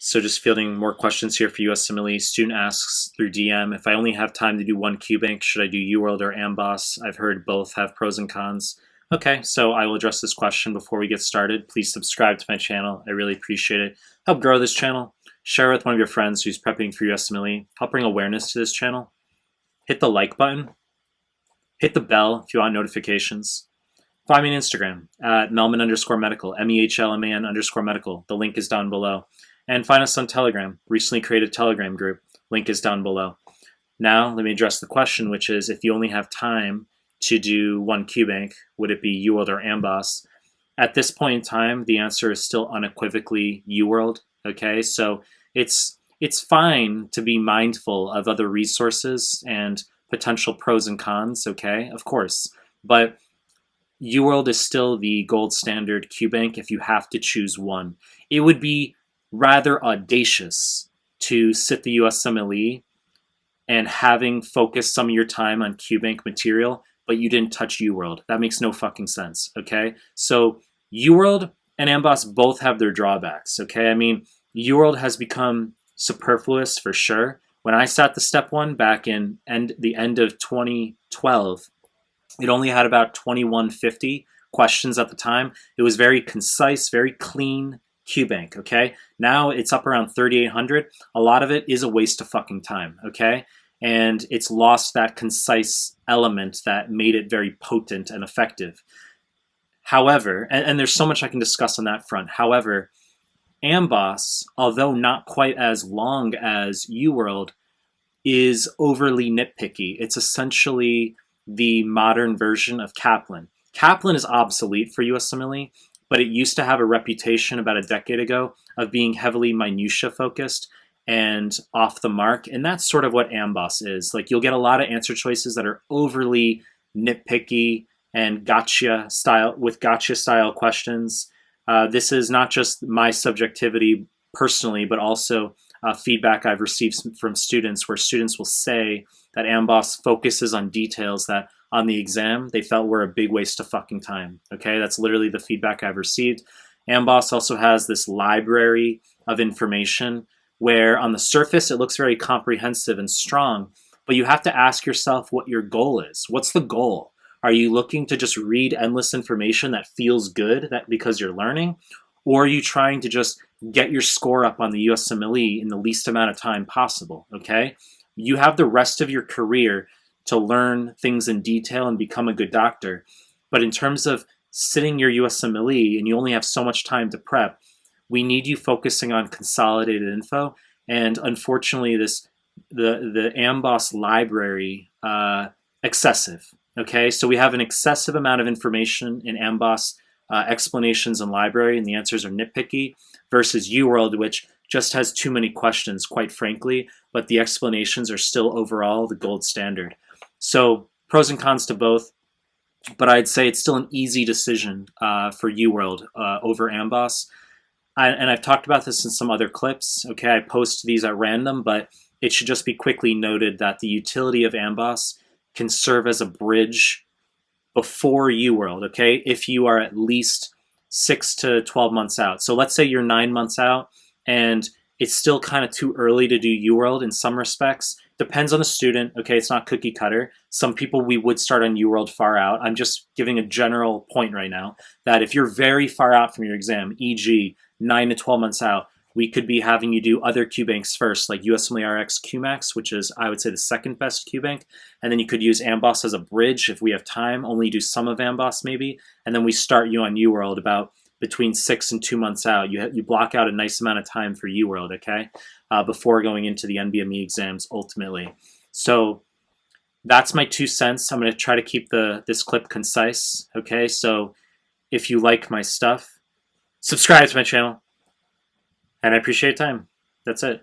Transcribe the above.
So just fielding more questions here for USMLE. Student asks through DM, if I only have time to do one QBank, should I do UWorld or Amboss? I've heard both have pros and cons. Okay, so I will address this question before we get started. Please subscribe to my channel. I really appreciate it. Help grow this channel. Share with one of your friends who's prepping for USMLE. Help bring awareness to this channel. Hit the like button. Hit the bell if you want notifications. Find me on Instagram at Melman_medical, MEHLMAN_medical. The link is down below. And find us on Telegram. Recently created Telegram group. Link is down below. Now, let me address the question, which is if you only have time to do one QBank, would it be UWorld or Amboss? At this point in time, the answer is still unequivocally UWorld. Okay, so it's fine to be mindful of other resources and potential pros and cons, okay, of course. But UWorld is still the gold standard QBank if you have to choose one. It would be rather audacious to sit the USMLE and having focused some of your time on QBank material, but you didn't touch UWorld. That makes no fucking sense, okay? So UWorld and Amboss both have their drawbacks, okay? I mean, UWorld has become superfluous for sure. When I sat the step one back in the end of 2012, it only had about 2150 questions at the time. It was very concise, very clean QBank, okay? Now it's up around 3,800. A lot of it is a waste of fucking time, okay? And it's lost that concise element that made it very potent and effective. However, and there's so much I can discuss on that front. However, Amboss, although not quite as long as UWorld, is overly nitpicky. It's essentially the modern version of Kaplan. Kaplan is obsolete for USMLE, but it used to have a reputation about a decade ago of being heavily minutia focused and off the mark. And that's sort of what Amboss is. Like, you'll get a lot of answer choices that are overly nitpicky and gotcha style questions. This is not just my subjectivity personally, but also feedback I've received from students where students will say that Amboss focuses on details that on the exam they felt were a big waste of fucking time. Okay, that's literally the feedback I've received. Amboss also has this library of information where on the surface it looks very comprehensive and strong, but you have to ask yourself what your goal is. What's the goal? Are you looking to just read endless information that feels good because you're learning? Or are you trying to just get your score up on the USMLE in the least amount of time possible, okay? You have the rest of your career to learn things in detail and become a good doctor. But in terms of sitting your USMLE and you only have so much time to prep, we need you focusing on consolidated info. And unfortunately, the Amboss library, excessive, okay? So we have an excessive amount of information in Amboss explanations and library, and the answers are nitpicky, versus UWorld, which just has too many questions, quite frankly, but the explanations are still overall the gold standard. So pros and cons to both, but I'd say it's still an easy decision for UWorld over Amboss. And I've talked about this in some other clips. Okay, I post these at random, but it should just be quickly noted that the utility of Amboss can serve as a bridge before UWorld, okay, if you are at least 6 to 12 months out. So let's say you're 9 months out and it's still kind of too early to do UWorld in some respects. Depends on the student, okay, it's not cookie cutter. Some people we would start on UWorld far out. I'm just giving a general point right now that if you're very far out from your exam, e.g. 9 to 12 months out, we could be having you do other QBanks first, like USMLE RX QMax, which is, I would say, the second best QBank. And then you could use Amboss as a bridge if we have time, only do some of Amboss maybe. And then we start you on UWorld about between 6 and 2 months out. You block out a nice amount of time for UWorld, okay, before going into the NBME exams ultimately. So that's my 2 cents. I'm going to try to keep this clip concise, okay? So if you like my stuff, subscribe to my channel. And I appreciate your time. That's it.